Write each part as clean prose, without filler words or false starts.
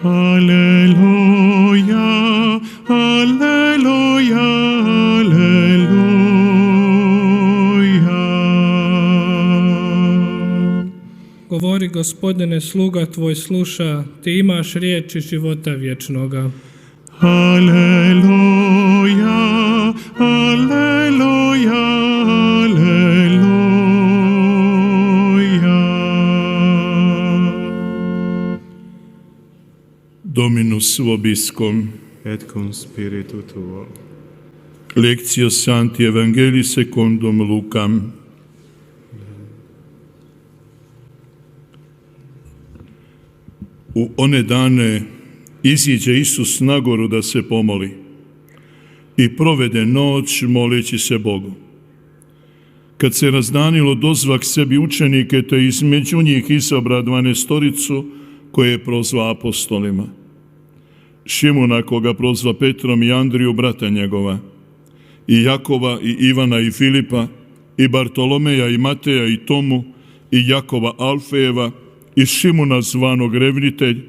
Alleluia, Alleluia, Alleluia. Govori, Gospodine, sluga tvoj sluša, ti imaš riječi života vječnoga. Alleluia, Alleluia, Alleluia. Dominus vobiscum. Et cum spiritu tuo. Lectio Sancti Evangelii secundum Lucam. U one dane iziđe Isus na goru da se pomoli i provede noć moleći se Bogu. Kad se razdanilo, dozvak sebi učenike, te između njih izabra 12 koje je prozva apostolima. Šimuna, koga prozva Petrom, i Andriju, brata njegova, i Jakova, i Ivana, i Filipa, i Bartolomeja, i Mateja, i Tomu, i Jakova Alfejeva, i Šimuna zvanog Revnitelj,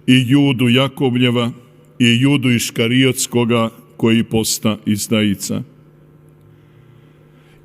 i Judu Jakovljeva, i Judu Iškariotskoga, koji posta izdajica.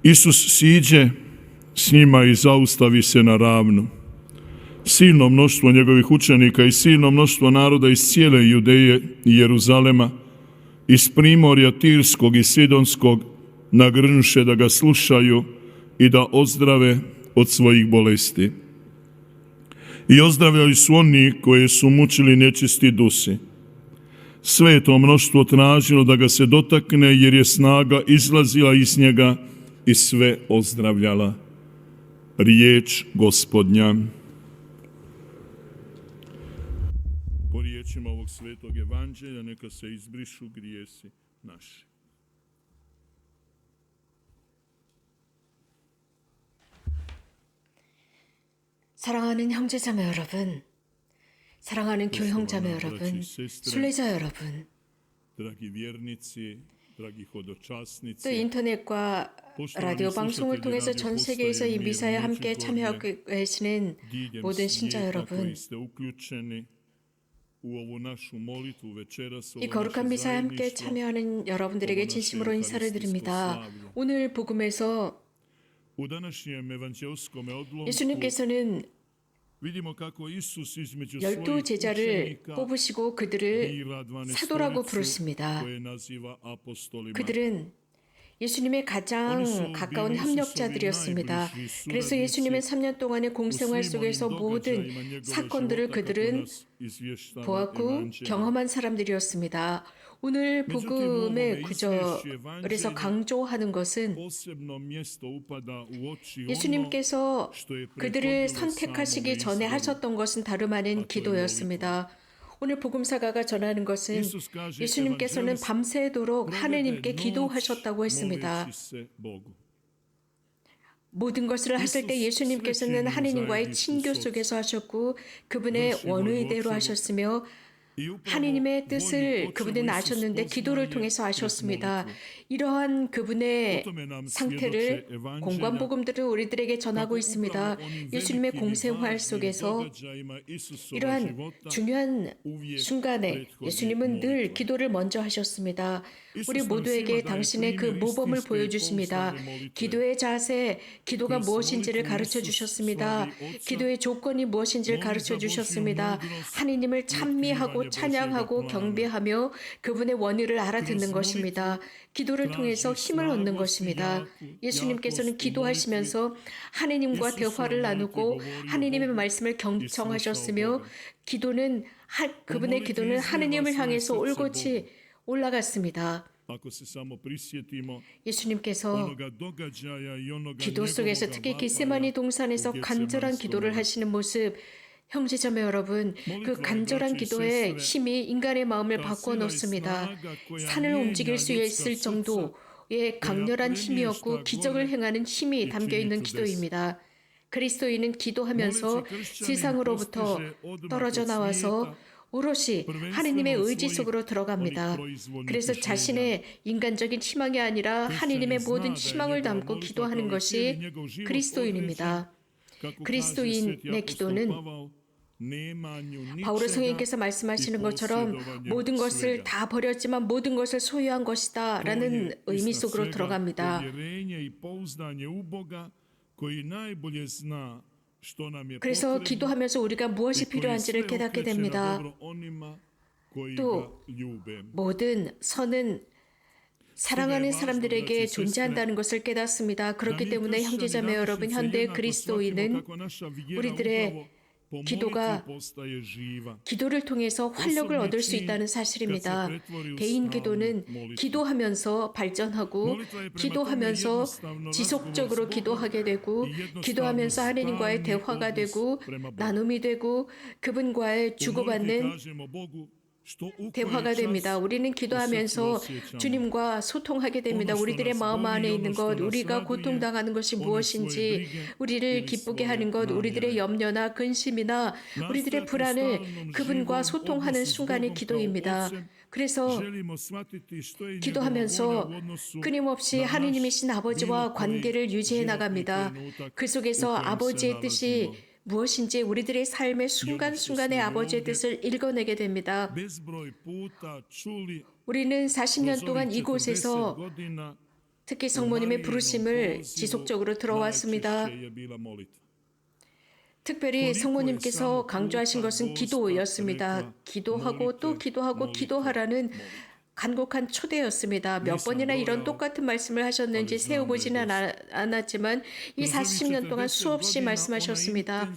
Isus siđe s njima i zaustavi se na ravnu. Silno mnoštvo njegovih učenika i silno mnoštvo naroda iz cijele Judeje i Jeruzalema, iz primorja Tirskog i Sidonskog, nagrnuše da ga slušaju i da ozdrave od svojih bolesti. I ozdravljali su oni koje su mučili nečisti dusi. Sve je to mnoštvo tražilo da ga se dotakne, jer je snaga izlazila iz njega i sve ozdravljala. Riječ Gospodnja. Po riječima ovog svetog evanđelja neka se izbrišu grijesi naši. 사랑하는 형제자매 여러분, 사랑하는 교형자매 여러분, 순례자 여러분, Dragi vjernici, dragi hodočasnici, 또 인터넷과 라디오 방송을 통해서 전 세계에서 이 미사에 함께 참여하고 계시는 모든 신자 여러분, 이 거룩한 미사에 함께 참여하는 여러분들에게 진심으로 인사를 드립니다. 오늘 복음에서 예수님께서는 12 제자를 뽑으시고 그들을 사도라고 부르십니다. 그들은 예수님의 가장 가까운 협력자들이었습니다. 그래서 예수님의 3년 동안의 공생활 속에서 모든 사건들을 그들은 보았고 경험한 사람들이었습니다. 오늘 복음의 구절에서 강조하는 것은 예수님께서 그들을 선택하시기 전에 하셨던 것은 다름 아닌 기도였습니다. 오늘 복음사가가 전하는 것은 예수님께서는 밤새도록 하느님께 기도하셨다고 했습니다. 모든 것을 하실 때 예수님께서는 하느님과의 친교 속에서 하셨고 그분의 원의대로 하셨으며 하느님의 뜻을 그분은 아셨는데 기도를 통해서 아셨습니다. 이러한 그분의 상태를 공관복음들은 우리들에게 전하고 있습니다. 예수님의 공생활 속에서 이러한 중요한 순간에 예수님은 늘 기도를 먼저 하셨습니다. 우리 모두에게 당신의 그 모범을 보여주십니다. 기도의 자세, 기도가 무엇인지를 가르쳐 주셨습니다. 기도의 조건이 무엇인지를 가르쳐 주셨습니다. 하느님을 찬미하고 찬양하고 경배하며 그분의 원의를 알아듣는 것입니다. 기도를 통해서 힘을 얻는 것입니다. 예수님께서는 기도하시면서 하느님과 대화를 나누고 하느님의 말씀을 경청하셨으며 그분의 기도는 하느님을 향해서 올곧이 올라갔습니다. 예수님께서 기도 속에서 특히 겟세마니 동산에서 간절한 기도를 하시는 모습, 형제자매 여러분, 그 간절한 기도의 힘이 인간의 마음을 바꿔 놓습니다. 산을 움직일 수 있을 정도의 강렬한 힘이었고 기적을 행하는 힘이 담겨 있는 기도입니다. 그리스도인은 기도하면서 세상으로부터 떨어져 나와서 오롯이 하느님의 의지 속으로 들어갑니다. 그래서 자신의 인간적인 희망이 아니라 하느님의 모든 희망을 담고 기도하는 것이 그리스도인입니다. 그리스도인의 기도는 바울의 성인께서 말씀하시는 것처럼 모든 것을 다 버렸지만 모든 것을 소유한 것이다 라는 의미 속으로 들어갑니다. 그래서 기도하면서 우리가 무엇이 필요한지를 깨닫게 됩니다. 또 모든 선은 사랑하는 사람들에게 존재한다는 것을 깨닫습니다. 그렇기 때문에 형제자매 여러분, 현대 그리스도인은 우리들의 기도가 기도를 통해서 활력을 얻을 수 있다는 사실입니다. 개인 기도는 기도하면서 발전하고 기도하면서 지속적으로 기도하게 되고 기도하면서 하나님과의 대화가 되고 나눔이 되고 그분과의 주고받는 대화가 됩니다. 우리는 기도하면서 주님과 소통하게 됩니다. 우리들의 마음 안에 있는 것, 우리가 고통당하는 것이 무엇인지, 우리를 기쁘게 하는 것, 우리들의 염려나 근심이나 우리들의 불안을 그분과 소통하는 순간이 기도입니다. 그래서 기도하면서 끊임없이 하느님이신 아버지와 관계를 유지해 나갑니다. 그 속에서 아버지의 뜻이 무엇인지 우리들의 삶의 순간순간의 아버지의 뜻을 읽어내게 됩니다. 우리는 40년 동안 이곳에서 특히 성모님의 부르심을 지속적으로 들어왔습니다. 특별히 성모님께서 강조하신 것은 기도였습니다. 기도하고 또 기도하고 기도하라는 간곡한 초대였습니다. 몇 번이나 이런 똑같은 말씀을 하셨는지 세어보지는 않았지만 이 40년 동안 수없이 말씀하셨습니다.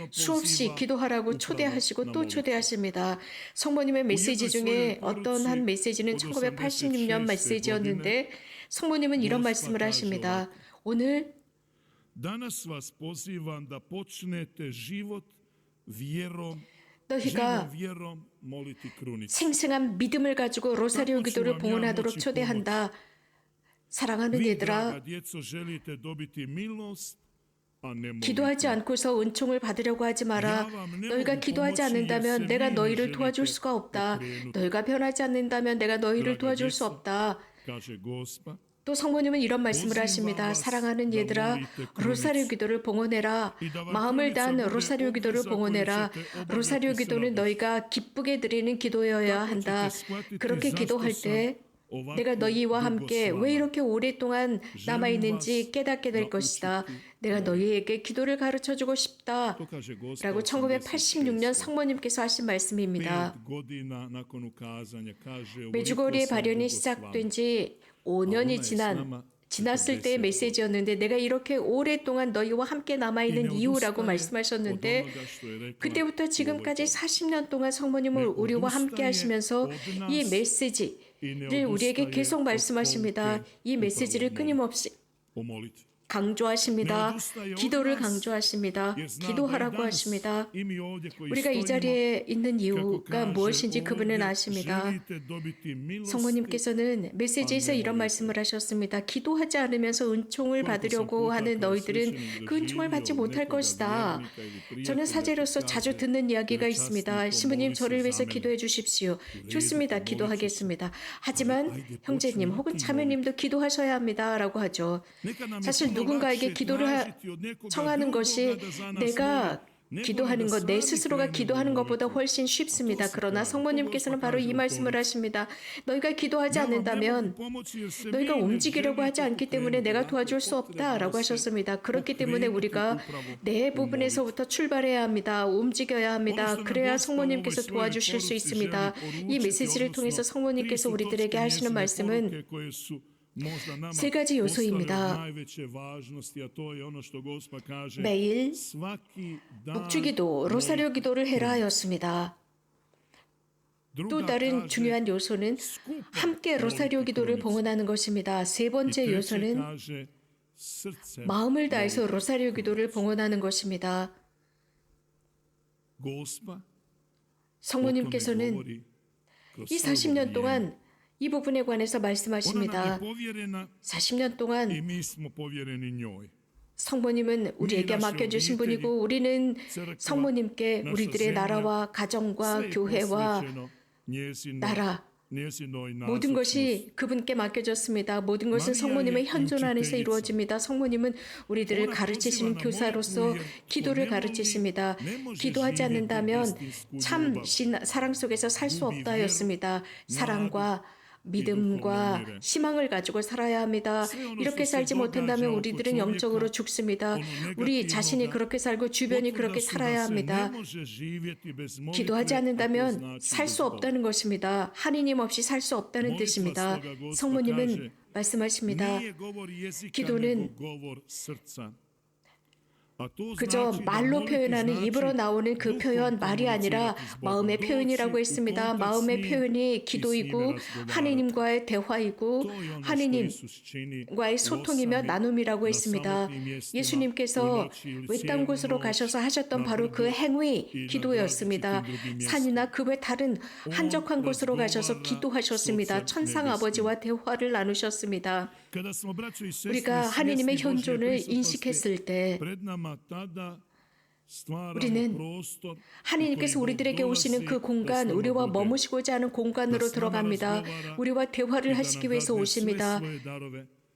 수없이 기도하라고 초대하시고 또 초대하십니다. 성모님의 메시지 중에 어떤 한 메시지는 1986년 메시지였는데 성모님은 이런 말씀을 하십니다. 오늘 너희가 생생한 믿음을 가지고 로사리오 기도를 봉헌하도록 초대한다. 사랑하는 얘들아, 기도하지 않고서 은총을 받으려고 하지 마라. 너희가 기도하지 않는다면 내가 너희를 도와줄 수가 없다. 너희가 변하지 않는다면 내가 너희를 도와줄 수 없다. 또 성모님은 이런 말씀을 하십니다. 사랑하는 얘들아, 로사리오 기도를 봉헌해라. 마음을 다한 로사리오 기도를 봉헌해라. 로사리오 기도는 너희가 기쁘게 드리는 기도여야 한다. 그렇게 기도할 때 내가 너희와 함께 왜 이렇게 오랫동안 남아있는지 깨닫게 될 것이다. 내가 너희에게 기도를 가르쳐주고 싶다. 라고 1986년 성모님께서 하신 말씀입니다. 메주거리의 발연이 시작된 지 5년이 지났을 때의 메시지였는데 내가 이렇게 오랫동안 너희와 함께 남아있는 이유라고 말씀하셨는데 그때부터 지금까지 40년 동안 성모님을 우리와 함께 하시면서 이 메시지를 우리에게 계속 말씀하십니다. 이 메시지를 끊임없이 강조하십니다. 기도를 강조하십니다. 기도하라고 하십니다. 우리가 이 자리에 있는 이유가 무엇인지 그분은 아십니다. 성모님께서는 메시지에서 이런 말씀을 하셨습니다. 기도하지 않으면서 은총을 받으려고 하는 너희들은 그 은총을 받지 못할 것이다. 저는 사제로서 자주 듣는 이야기가 있습니다. 신부님 저를 위해서 기도해 주십시오. 좋습니다. 기도하겠습니다. 하지만 형제님 혹은 자매님도 기도하셔야 합니다. 라고 하죠. 사실 누군가에게 기도를 청하는 것이 내가 기도하는 것, 내 스스로가 기도하는 것보다 훨씬 쉽습니다. 그러나 성모님께서는 바로 이 말씀을 하십니다. 너희가 기도하지 않는다면 너희가 움직이려고 하지 않기 때문에 내가 도와줄 수 없다라고 하셨습니다. 그렇기 때문에 우리가 내 부분에서부터 출발해야 합니다. 움직여야 합니다. 그래야 성모님께서 도와주실 수 있습니다. 이 메시지를 통해서 성모님께서 우리들에게 하시는 말씀은 세 가지 요소입니다. 매일 묵주기도, 로사리오 기도를 해라 였습니다. 또 다른 중요한 요소는 함께 로사리오 기도를 봉헌하는 것입니다. 세 번째 요소는 마음을 다해서 로사리오 기도를 봉헌하는 것입니다. 성모님께서는 이 40년 동안 이 부분에 관해서 말씀하십니다. 40년 동안 성모님은 우리에게 맡겨주신 분이고 우리는 성모님께 우리들의 나라와 가정과 교회와 나라 모든 것이 그분께 맡겨졌습니다. 모든 것은 성모님의 현존 안에서 이루어집니다. 성모님은 우리들을 가르치시는 교사로서 기도를 가르치십니다. 기도하지 않는다면 참 사랑 속에서 살 수 없다 하였습니다. 사랑과 믿음과 희망을 가지고 살아야 합니다. 이렇게 살지 못한다면 우리들은 영적으로 죽습니다. 우리 자신이 그렇게 살고 주변이 그렇게 살아야 합니다. 기도하지 않는다면 살 수 없다는 것입니다. 하느님 없이 살 수 없다는 뜻입니다. 성모님은 말씀하십니다. 기도는 그저 말로 표현하는 입으로 나오는 그 표현 말이 아니라 마음의 표현이라고 했습니다. 마음의 표현이 기도이고 하느님과의 대화이고 하느님과의 소통이며 나눔이라고 했습니다. 예수님께서 외딴 곳으로 가셔서 하셨던 바로 그 행위 기도였습니다. 산이나 그 외 다른 한적한 곳으로 가셔서 기도하셨습니다. 천상 아버지와 대화를 나누셨습니다. 우리가 하느님의 현존을 인식했을 때 우리는 하느님께서 우리들에게 오시는 그 공간, 우리와 머무시고자 하는 공간으로 들어갑니다. 우리와 대화를 하시기 위해서 오십니다.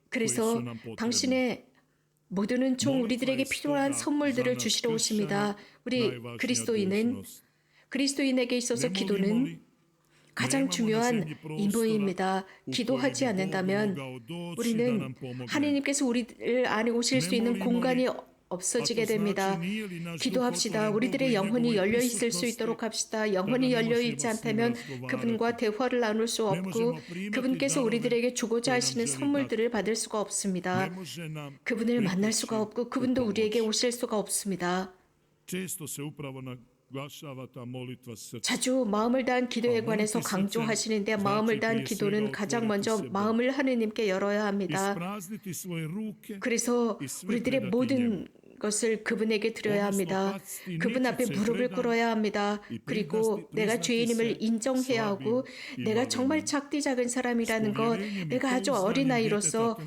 그래서 당신의 모든 은총 우리들에게 필요한 선물들을 주시러 오십니다. 우리 그리스도인에게 있어서 기도는 가장 중요한 임무입니다. 기도하지 않는다면 우리는 하느님께서 우리들 안에 오실 수 있는 공간이 없어지게 됩니다. 기도합시다. 우리들의 영혼이 열려 있을 수 있도록 합시다. 영혼이 열려 있지 않다면 그분과 대화를 나눌 수 없고 그분께서 우리들에게 주고자 하시는 선물들을 받을 수가 없습니다. 그분을 만날 수가 없고 그분도 우리에게 오실 수가 없습니다. 자주 마음을 다한 기도에 관해서 강조하시는데 마음을 다한 기도는 가장 먼저 마음을 하느님께 열어야 합니다. 그래서 우리들의 모든 것을 그분에게 드려야 합니다. 그분 앞에 무릎을 꿇어야 합니다. 그리고 내가 죄인임을 인정해야 하고 내가 정말 작디 작은 사람이라는 것, 내가 아주 어린아이로서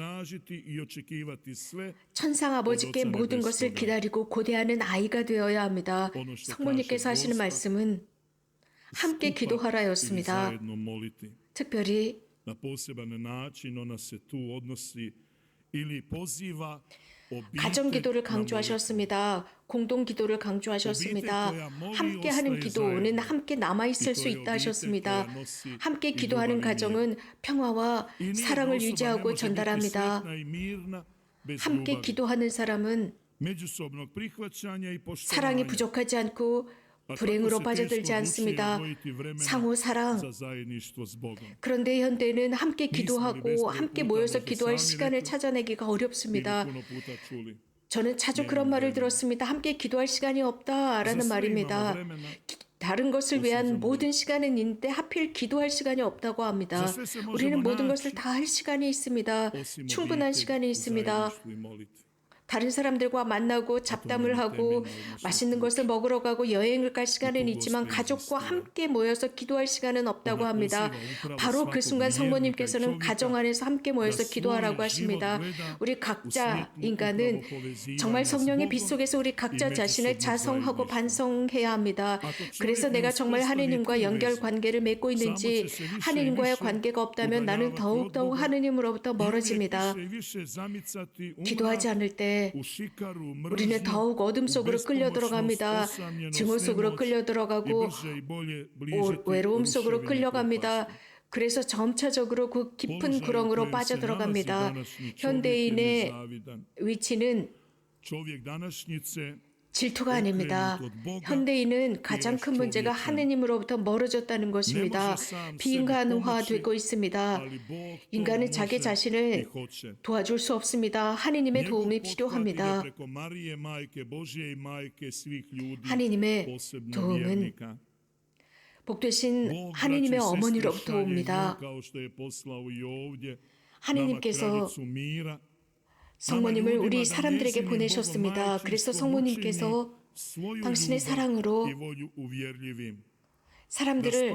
천상 아버지께 모든 것을 기다리고 고대하는 아이가 되어야 합니다. 성모님께서 하시는 말씀은 함께 기도하라였습니다. 특별히 가정 기도를 강조하셨습니다. 공동 기도를 강조하셨습니다. 함께 하는 기도는 함께 남아 있을 수 있다 하셨습니다. 함께 기도하는 가정은 평화와 사랑을 유지하고 전달합니다. 함께 기도하는 사람은 사랑이 부족하지 않고 불행으로 빠져들지 않습니다. 상호 사랑. 그런데 현대는 함께 기도하고 함께 모여서 기도할 시간을 찾아내기가 어렵습니다. 저는 자주 그런 말을 들었습니다. 함께 기도할 시간이 없다라는 말입니다. 다른 것을 위한 모든 시간은 있는데 하필 기도할 시간이 없다고 합니다. 우리는 모든 것을 다 할 시간이 있습니다. 충분한 시간이 있습니다. 다른 사람들과 만나고 잡담을 하고 맛있는 것을 먹으러 가고 여행을 갈 시간은 있지만 가족과 함께 모여서 기도할 시간은 없다고 합니다. 바로 그 순간 성모님께서는 가정 안에서 함께 모여서 기도하라고 하십니다. 우리 각자 인간은 정말 성령의 빛 속에서 우리 각자 자신을 자성하고 반성해야 합니다. 그래서 내가 정말 하느님과 연결 관계를 맺고 있는지, 하느님과의 관계가 없다면 나는 더욱더욱 하느님으로부터 멀어집니다. 기도하지 않을 때 우리는 더욱 어둠 속으로 끌려 들어갑니다. 증오 속으로 끌려 들어가고 외로움 속으로 끌려갑니다. 그래서 점차적으로 그 깊은 구렁으로 빠져들어갑니다. 현대인의 위치는 질투가 아닙니다. 현대인은 가장 큰 문제가 하느님으로부터 멀어졌다는 것입니다. 비인간화되고 있습니다. 인간은 자기 자신을 도와줄 수 없습니다. 하느님의 도움이 필요합니다. 하느님의 도움은 복되신 하느님의 어머니로부터 옵니다. 하느님께서 성모님을 우리 사람들에게 보내셨습니다. 그래서 성모님께서 당신의 사랑으로 사람들을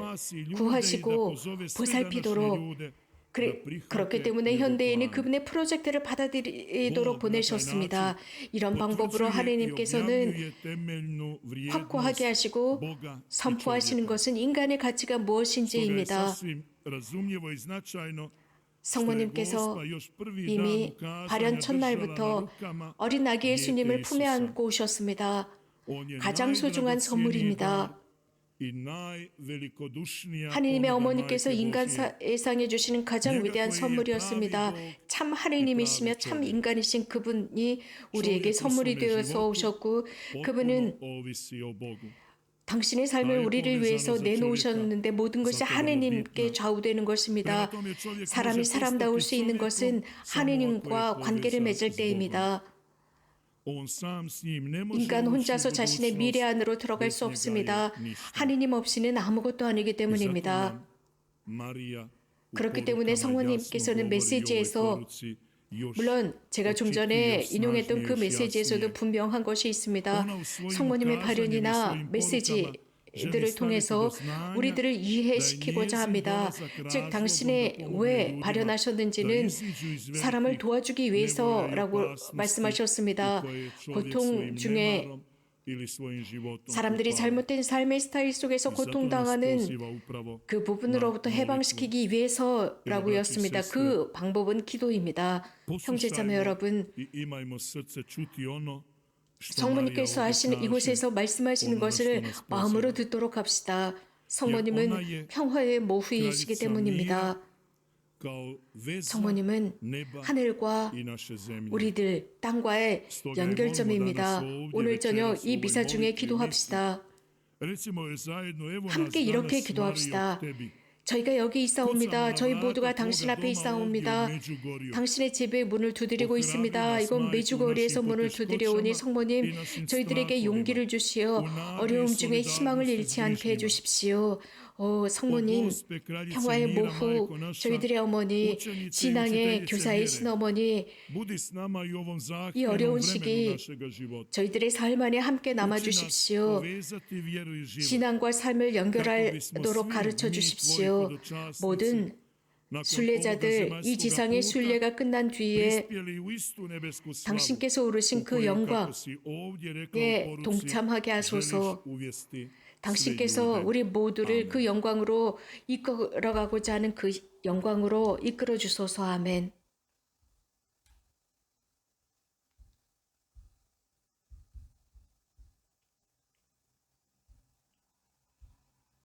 구하시고 보살피도록 그렇기 때문에 현대인이 그분의 프로젝트를 받아들이도록 보내셨습니다. 이런 방법으로 하느님께서는 확고하게 하시고 선포하시는 것은 인간의 가치가 무엇인지입니다. razumljivo i značajno 성모님께서 이미 발현 첫날부터 어린 아기 예수님을 품에 안고 오셨습니다. 가장 소중한 선물입니다. 하느님의 어머니께서 인간 세상에 주시는 가장 위대한 선물이었습니다. 참 하느님이시며 참 인간이신 그분이 우리에게 선물이 되어서 오셨고 그분은 당신의 삶을 우리를 위해서 내놓으셨는데 모든 것이 하느님께 좌우되는 것입니다. 사람이 사람다울 수 있는 것은 하느님과 관계를 맺을 때입니다. 인간 혼자서 자신의 미래 안으로 들어갈 수 없습니다. 하느님 없이는 아무것도 아니기 때문입니다. 그렇기 때문에 성모님께서는 메시지에서 물론 제가 좀 전에 인용했던 그 메시지에서도 분명한 것이 있습니다. 성모님의 발현이나 메시지들을 통해서 우리들을 이해시키고자 합니다. 즉 당신의 왜 발현하셨는지는 사람을 도와주기 위해서라고 말씀하셨습니다. 고통 중에 사람들이 잘못된 삶의 스타일 속에서 고통당하는 그 부분으로부터 해방시키기 위해서라고였습니다. 그 방법은 기도입니다. 형제자매 여러분, 성모님께서 하시는 이곳에서 말씀하시는 것을 마음으로 듣도록 합시다. 성모님은 평화의 모후이시기 때문입니다. 성모님은 하늘과 우리들 땅과의 연결점입니다. 오늘 저녁 이 미사 중에 기도합시다. 함께 이렇게 기도합시다. 저희가 여기 있사옵니다. 저희 모두가 당신 앞에 있사옵니다. 당신의 집에 문을 두드리고 있습니다. 이건 메주거리에서 문을 두드려오니 성모님 저희들에게 용기를 주시어 어려움 중에 희망을 잃지 않게 해주십시오. 성모님, 평화의 모후, 저희들의 어머니, 신앙의 교사의 신어머니, 이 어려운 시기 저희들의 삶 안에 함께 남아주십시오. 신앙과 삶을 연결하도록 가르쳐 주십시오. 모든 순례자들, 이 지상의 순례가 끝난 뒤에 당신께서 오르신 그 영광에 동참하게 하소서. 당신께서 우리 모두를 그 영광으로 이끌어가고자 하는 그 영광으로 이끌어 주소서. 아멘.